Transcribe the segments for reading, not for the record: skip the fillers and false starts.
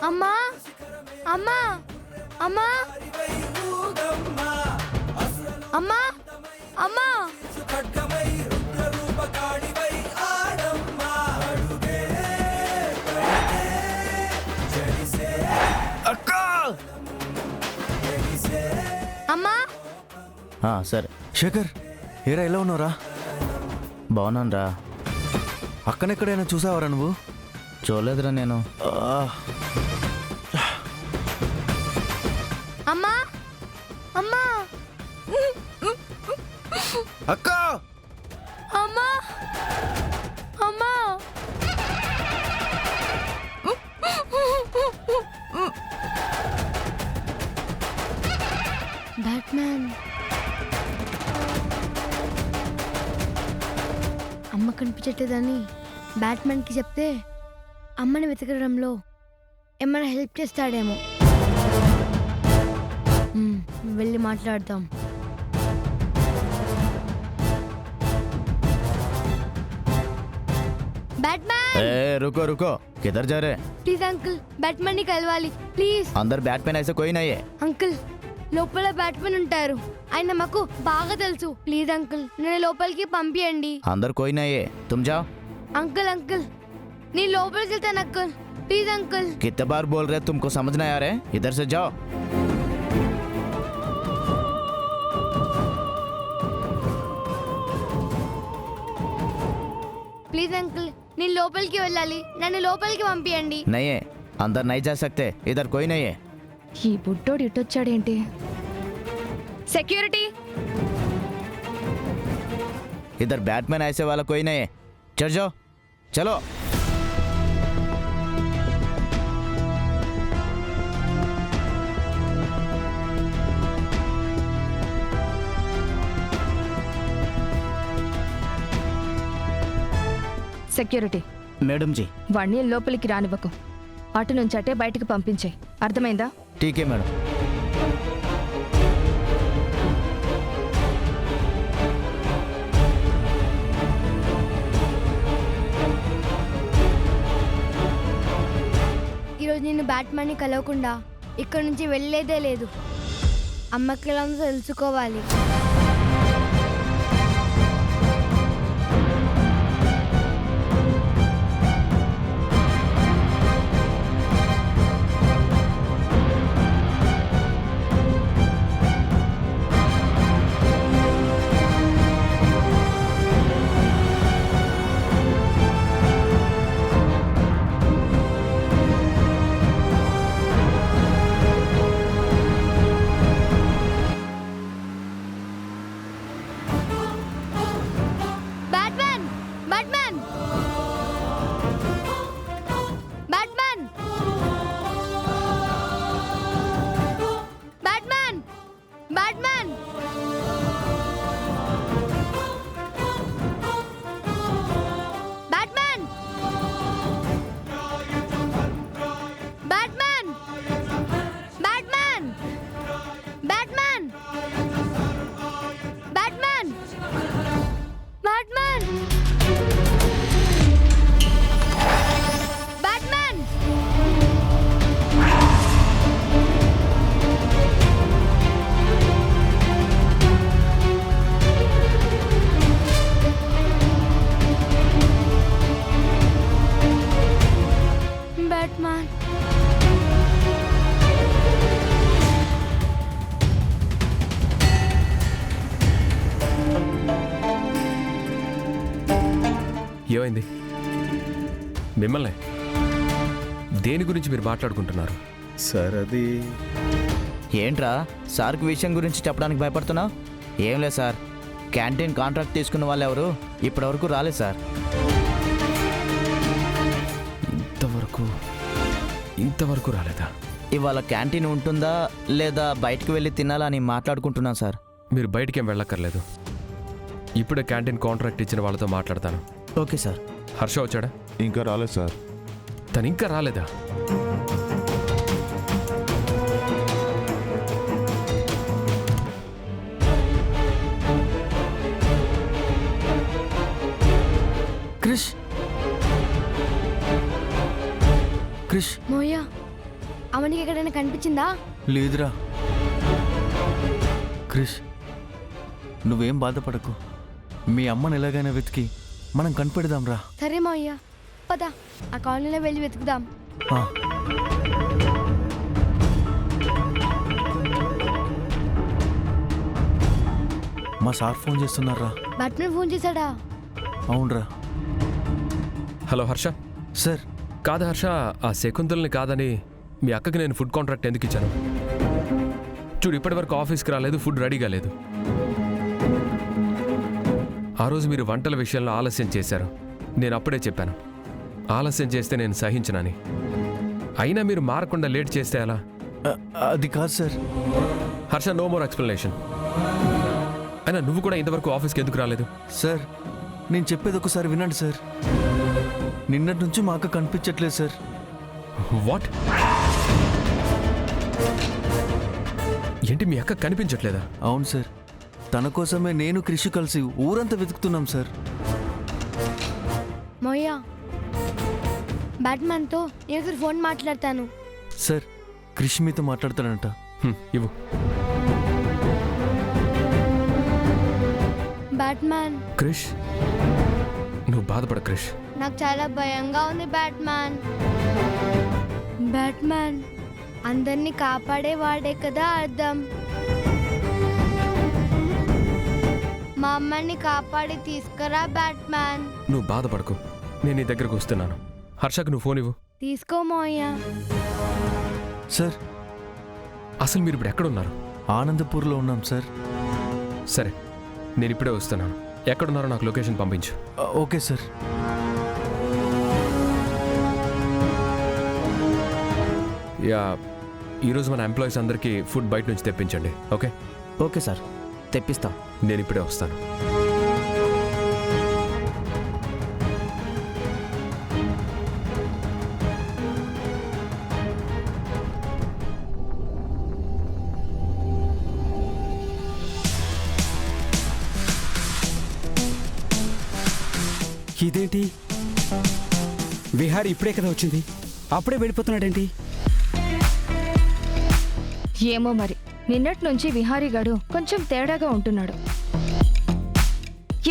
అమ్మా అమ్మా అమ్మా అమ్మా అమ్మా అక్క! అమ్మా సరే శేఖర్ ఏరా ఎలా ఉన్నావురా? బాగున్నాను రా. అక్కనెక్కడైనా చూసావరా నువ్వు? చూడలేదురా నేను. అమ్మా అమ్మా అక్క! అమ్మా అమ్మా బ్యాట్మ్యాన్ అమ్మ కనిపించట్లేదని బ్యాట్మ్యాన్కి చెప్తే అమ్మని వెతకడంలో ఏమైనా హెల్ప్ చేస్తాడేమో. వెళ్ళి మాట్లాడతాం. बैटमैन रुको रुको, किधर जा रहे? प्लीज अंकल, बैटमैन ని కలవాలి ప్లీజ్. अंदर बैटमैन ऐसे कोई नहीं है. అంకుల్ లోపల బ్యాట్మన్ ఉంటారు, ఆయన మాకు బాగా తెలుసు. ప్లీజ్ అంకుల్ నన్ను లోపలికి పంపియండి. अंदर कोई नहीं है, तुम जाओ. అంకుల్ అంకుల్ నేను లోపలికి వెళ్తాను అంకుల్, ప్లీజ్ అంకుల్. कितने बार बोल रहे, तुमको समझ नहीं आ रहा है? इधर से जाओ. ప్లీజ్ అంకుల్ నేను లోపలికి వెళ్ళాలి, నన్ను లోపలికి పంపియండి. नहीं है, अंदर नहीं जा सकते, इधर कोई नहीं है. ఈ బుడ్డోడు ఇటొచ్చాడేంటి? సెక్యూరిటీ, इधर बैटमैन ऐसे वाला कोई नहीं है. चल जाओ, चलो. సెక్యూరిటీ मैडम जी. వాణ్ణి లోపలికి రానివ్వకు, అటు నుంచి అటే బయటికి పంపించేయి, అర్థమైందా? ठीक है मैडम. ఈరోజు నేను బ్యాట్మన్ని కలవకుండా ఇక్కడ నుంచి వెళ్ళేదే లేదు. అమ్మకి ఎలా ఉందో తెలుసుకోవాలి. ఏమైంది? మిమ్మల్ని దేని గురించి మీరు మాట్లాడుకుంటున్నారు? సార్ అది ఏంట్రా సార్కి విషయం గురించి చెప్పడానికి భయపడుతున్నావు? ఏం లేదు సార్, క్యాంటీన్ కాంట్రాక్ట్ తీసుకున్న వాళ్ళు ఎవరు ఇప్పటివరకు రాలేదు సార్. ఇంతవరకు రాలేదా? ఇవాళ క్యాంటీన్ ఉంటుందా లేదా బయటికి వెళ్ళి తినాలా అని మాట్లాడుకుంటున్నాం సార్. మీరు బయటికేం వెళ్ళక్కర్లేదు, ఇప్పుడే క్యాంటీన్ కాంట్రాక్ట్ ఇచ్చిన వాళ్ళతో మాట్లాడతాను. Okay sir. హర్ష వచ్చాడా? ఇంకా రాలేదు సార్. తను ఇంకా రాలేదా? క్రిష్ మోయా అవనికి ఎక్కడైనా కనిపించిందా? లేదురా. క్రిష్, నువ్వేం బాధపడకు. మీ అమ్మని ఎలాగైనా వెతికి మనం కనిపెడదాంరా. సరే మావయ్య, పద ఆ కాలనీలో వెళ్ళి వెతుకుదాం. ఆ. మా సార్ ఫోన్ చేస్తున్నారా? బ్యాట్మెన్ ఫోన్ చేశాడా? అవునరా. హలో హర్ష. సార్. కాదు హర్ష, ఆ శకుంతల్ని కాదని మీ అక్కకి నేను ఫుడ్ కాంట్రాక్ట్ ఎందుకు ఇచ్చాను? చూడు, ఇప్పటివరకు ఆఫీస్కి రాలేదు, ఫుడ్ రెడీగా లేదు. ఆ రోజు మీరు వంటల విషయంలో ఆలస్యం చేశారు. నేను అప్పుడే చెప్పాను, ఆలస్యం చేస్తే నేను సహించనని. అయినా మీరు మారకుండా లేట్ చేస్తే ఎలా? అది కాదు sir. Harsha, no more explanation. అయినా నువ్వు కూడా ఇంతవరకు ఆఫీస్కి ఎందుకు రాలేదు? సార్, నేను చెప్పేది ఒకసారి వినండి సార్. నిన్నటి నుంచి మా అక్క కనిపించట్లేదు సార్. వాట్? ఏంటి, మీ అక్క కనిపించట్లేదా? అవును సార్. తన కోసమే నేను కృషి కలిసి ఊరంతా వెతుకుతున్నాం సార్. మావయ్య, బ్యాట్మెన్తో నేను ఫోన్ మాట్లాడతాను. సార్, కృషి మీతో మాట్లాడతాడంట. ఇవ్వు. బ్యాట్మ్యాన్. క్రిష్, నువ్వు బాధపడ క్రిష్. నాకు చాలా భయంగా ఉంది బ్యాట్మ్యాన్. బ్యాట్మ్యాన్ అందరినీ కాపాడేవాడే కదా అర్థం. మా అమ్మని కాపాడి తీసుకురా బ్యాట్మ్యాన్. నువ్వు బాధపడకు, నేను నీ దగ్గరకు వస్తున్నాను. హర్షకు నువ్వు ఫోన్ ఇవ్వు. తీసుకో మావయ్య. సార్, అసలు మీరు ఇప్పుడు ఎక్కడున్నారు? ఆనందపూర్లో ఉన్నాం సార్. సరే, నేను ఇప్పుడే వస్తున్నాను. ఎక్కడున్నారో నాకు లొకేషన్ పంపించు. Okay sir. యా, ఈరోజు మన ఎంప్లాయీస్ అందరికీ ఫుడ్ బయట నుంచి తెప్పించండి. ఓకే? ఓకే సార్, తెప్పిస్తాం. నేను ఇప్పుడే వస్తాను. ఇదేంటి, విహారీ ఇప్పుడే కదా వచ్చింది, అప్పుడే వెళ్ళిపోతున్నాడేంటి? ఏమో మరి, నిన్నటి నుంచి విహారీగాడు కొంచెం తేడాగా ఉంటున్నాడు.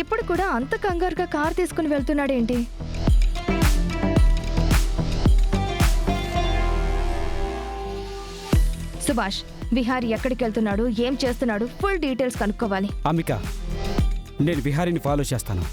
ఇప్పుడు కూడా అంత కంగారుగా కారు తీసుకుని వెళ్తున్నాడేంటి? సుభాష్, విహారీ ఎక్కడికి వెళ్తున్నాడు, ఏం చేస్తున్నాడు, ఫుల్ డీటెయిల్స్ కనుక్కోవాలి. అమిక, నేను విహారీని ఫాలో చేస్తాను.